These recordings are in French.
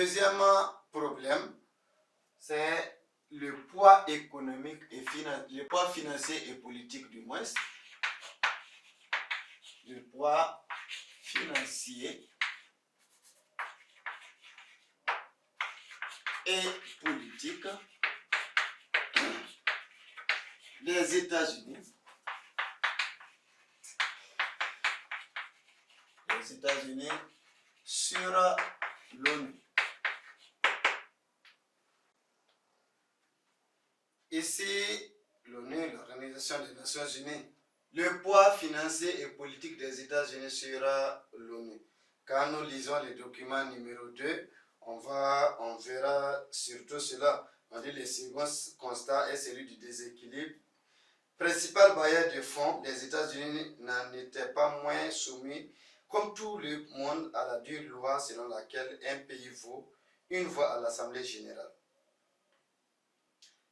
deuxième problème, c'est le poids économique et le poids financier et politique du moins. Le poids financier et politique des États-Unis. Les États-Unis sur l'ONU. Ici, l'ONU, l'Organisation des Nations Unies, le poids financier et politique des États-Unis sur l'ONU. Quand nous lisons le document numéro 2, on verra surtout cela. On dit le second constat est celui du déséquilibre. Principal bailleur de fonds, les États-Unis n'en étaient pas moins soumis, comme tout le monde, à la dure loi selon laquelle un pays vaut une voix à l'Assemblée générale.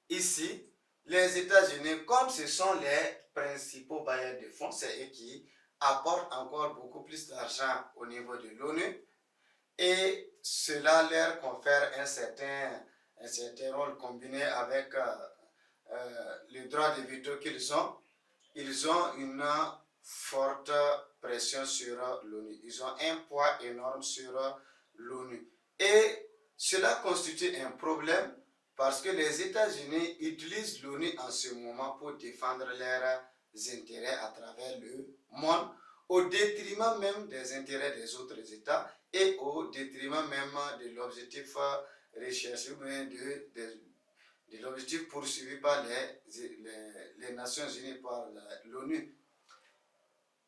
Ici, les États-Unis, comme ce sont les principaux bailleurs de fonds, c'est eux qui apportent encore beaucoup plus d'argent au niveau de l'ONU et cela leur confère un certain rôle combiné avec le droit de veto qu'ils ont. Ils ont une forte pression sur l'ONU. Ils ont un poids énorme sur l'ONU. Et cela constitue un problème parce que les États-Unis utilisent l'ONU en ce moment pour défendre leurs intérêts à travers le monde, au détriment même des intérêts des autres États et au détriment même de l'objectif recherché, de l'objectif poursuivi par les Nations Unies, par l'ONU.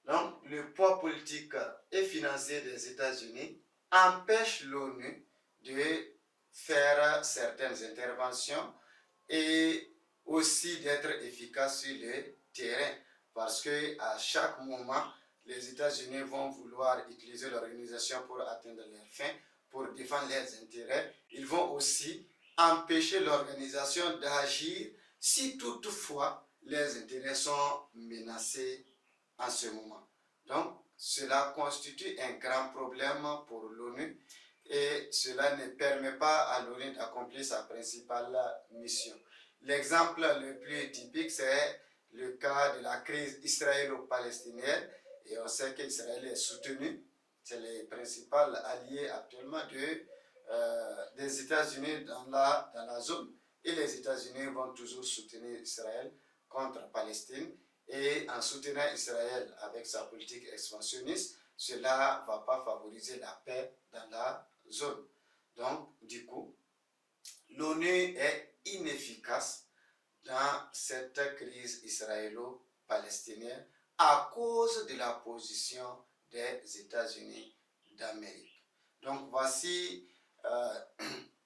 Donc, le poids politique et financier des États-Unis empêche l'ONU de faire certaines interventions et aussi d'être efficace sur le terrain parce qu'à chaque moment, les États-Unis vont vouloir utiliser l'organisation pour atteindre leurs fins, pour défendre leurs intérêts. Ils vont aussi empêcher l'organisation d'agir si toutefois les intérêts sont menacés en ce moment. Donc, cela constitue un grand problème pour l'ONU et cela ne permet pas à l'ONU d'accomplir sa principale mission. L'exemple le plus typique, c'est le cas de la crise israélo-palestinienne et on sait qu'Israël est soutenu, c'est les principaux alliés actuellement des États-Unis dans la zone et les États-Unis vont toujours soutenir Israël contre Palestine. Et en soutenant Israël avec sa politique expansionniste, cela ne va pas favoriser la paix dans la zone. Donc, du coup, l'ONU est inefficace dans cette crise israélo-palestinienne à cause de la position des États-Unis d'Amérique. Donc, voici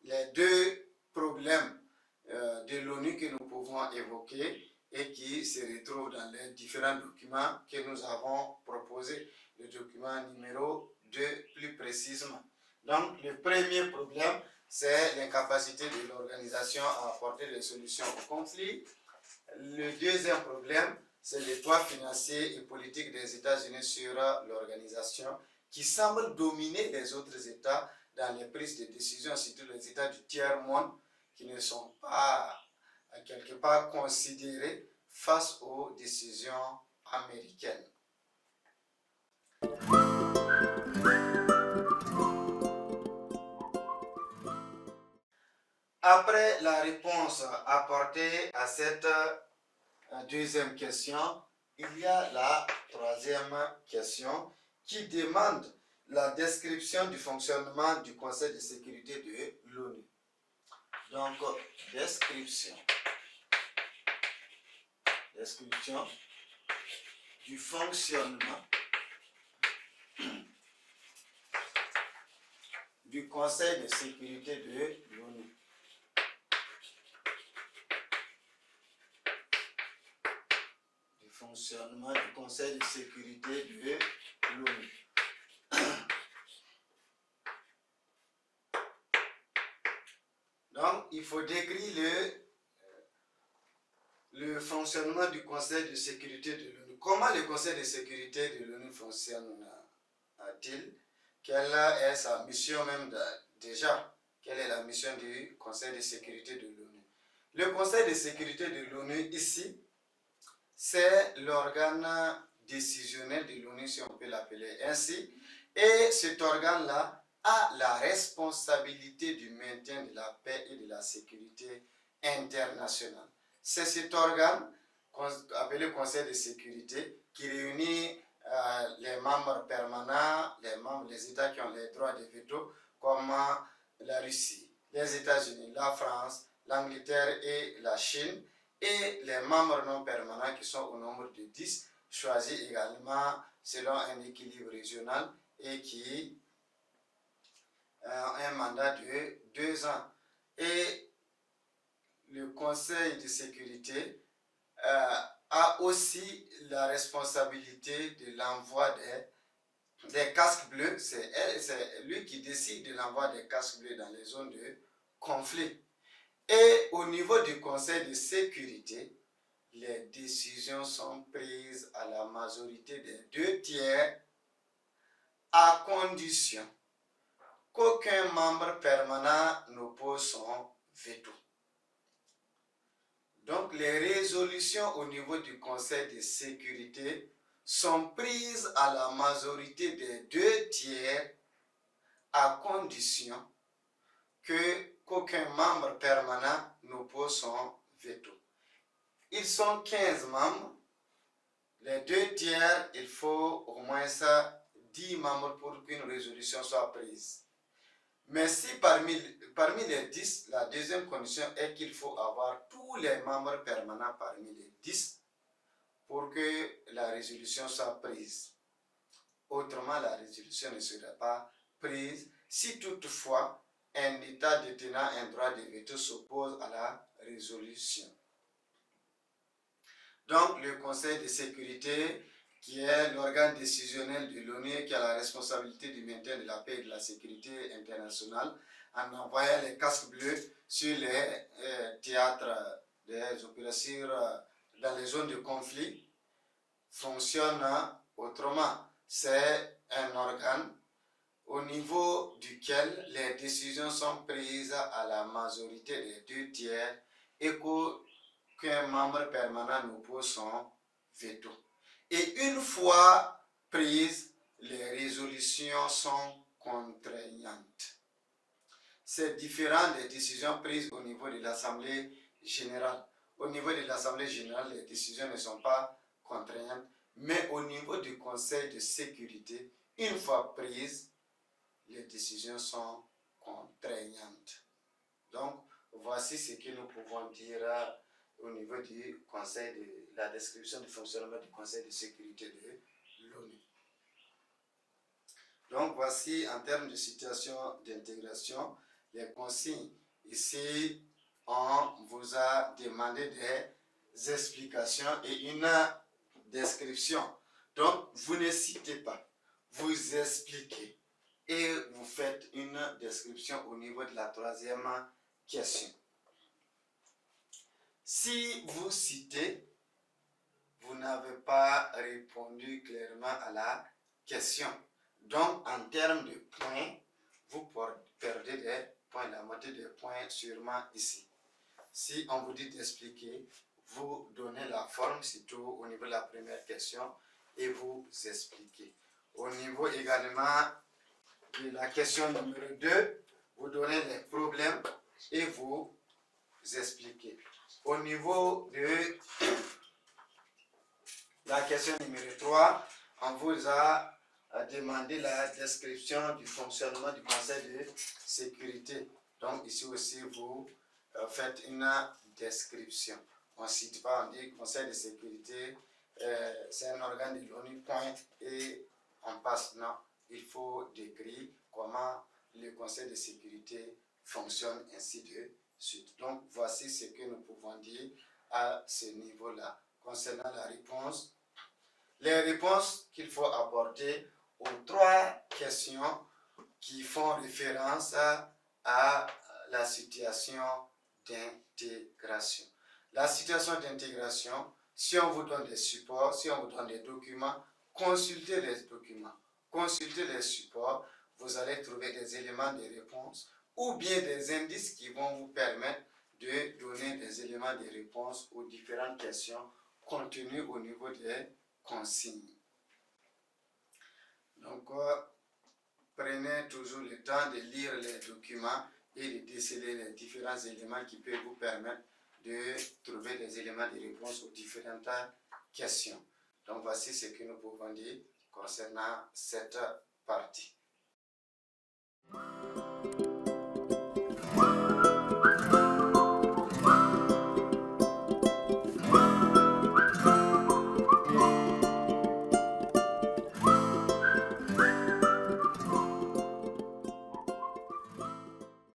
les deux problèmes de l'ONU que nous pouvons évoquer et qui se retrouvent dans les différents documents que nous avons proposés. Le document numéro 2 plus précisément. Donc, le premier problème, c'est l'incapacité de l'organisation à apporter des solutions au conflit. Le deuxième problème, c'est le poids financier et politique des États-Unis sur l'organisation qui semble dominer les autres États dans les prises de décision, surtout les États du tiers-monde qui ne sont pas quelque part considérés face aux décisions américaines. Après la réponse apportée à cette deuxième question, il y a la troisième question qui demande la description du fonctionnement du Conseil de sécurité de l'ONU. Donc, description du fonctionnement du Conseil de sécurité de l'ONU. Du fonctionnement du Conseil de sécurité de l'ONU. Donc, il faut décrire le fonctionnement du Conseil de sécurité de l'ONU. Comment le Conseil de sécurité de l'ONU fonctionne-t-il? Quelle est sa mission même déjà? quelle est la mission du Conseil de sécurité de l'ONU. Le Conseil de sécurité de l'ONU ici, c'est l'organe décisionnel de l'ONU, si on peut l'appeler ainsi, et cet organe-là a la responsabilité du maintien de la paix et de la sécurité internationale. C'est cet organe, appelé Conseil de sécurité, qui réunit les membres permanents, les États qui ont les droits de veto, comme la Russie, les États-Unis, la France, l'Angleterre et la Chine, et les membres non permanents qui sont au nombre de 10, choisis également selon un équilibre régional et qui ont un mandat de 2 ans. Et le Conseil de sécurité a aussi la responsabilité de l'envoi des casques bleus. C'est lui qui décide de l'envoi des casques bleus dans les zones de conflit. Et au niveau du Conseil de sécurité, les décisions sont prises à la majorité des 2 tiers à condition qu'aucun membre permanent n'oppose son veto. Donc les résolutions au niveau du Conseil de sécurité sont prises à la majorité des 2 tiers à condition qu'aucun membre permanent n'oppose son veto. Ils sont 15 membres. Les 2 tiers, il faut au moins 10 membres pour qu'une résolution soit prise. Mais si parmi les 10, la deuxième condition est qu'il faut avoir tous les membres permanents parmi les 10 pour que la résolution soit prise. Autrement, la résolution ne sera pas prise si toutefois un État détenant un droit de veto s'oppose à la résolution. Donc, le Conseil de sécurité, qui est l'organe décisionnel de l'ONU, qui a la responsabilité du maintien de la paix et de la sécurité internationale, en envoyant les casques bleus sur les théâtres des opérations dans les zones de conflit, fonctionne autrement. C'est un organe au niveau duquel les décisions sont prises à la majorité des 2 tiers et qu'un membre permanent n'oppose son veto. Et une fois prises, les résolutions sont contraignantes. C'est différent des décisions prises au niveau de l'Assemblée générale. Au niveau de l'Assemblée générale, les décisions ne sont pas contraignantes, mais au niveau du Conseil de sécurité, une fois prises, les décisions sont contraignantes. Donc, voici ce que nous pouvons dire au niveau du Conseil de la description du fonctionnement du Conseil de sécurité de l'ONU. Donc, voici en termes de situation d'intégration, les consignes. Ici, on vous a demandé des explications et une description. Donc, vous ne citez pas, vous expliquez et vous faites une description au niveau de la 3e question. Si vous citez, vous n'avez pas répondu clairement à la question. Donc, en termes de points, vous perdez des points, la moitié des points sûrement ici. Si on vous dit d'expliquer, vous donnez la forme, surtout au niveau de la première question, et vous expliquez. Au niveau également de la question numéro 2, vous donnez les problèmes et vous expliquez. Au niveau de la question numéro 3, on vous a demandé la description du fonctionnement du Conseil de sécurité. Donc ici aussi, vous faites une description. On ne cite pas, on dit Conseil de sécurité, c'est un organe de l'ONU, point, et on passe. Non, il faut décrire comment le Conseil de sécurité fonctionne, ainsi de suite. Donc voici ce que nous pouvons dire à ce niveau-là. Concernant la réponse, les réponses qu'il faut apporter aux 3 questions qui font référence à la situation d'intégration. La situation d'intégration, si on vous donne des supports, si on vous donne des documents, consultez les documents, consultez les supports, vous allez trouver des éléments de réponse ou bien des indices qui vont vous permettre de donner des éléments de réponse aux différentes questions contenues au niveau des consignes. Donc, prenez toujours le temps de lire les documents et de déceler les différents éléments qui peuvent vous permettre de trouver des éléments de réponse aux différentes questions. Donc, voici ce que nous pouvons dire concernant cette partie.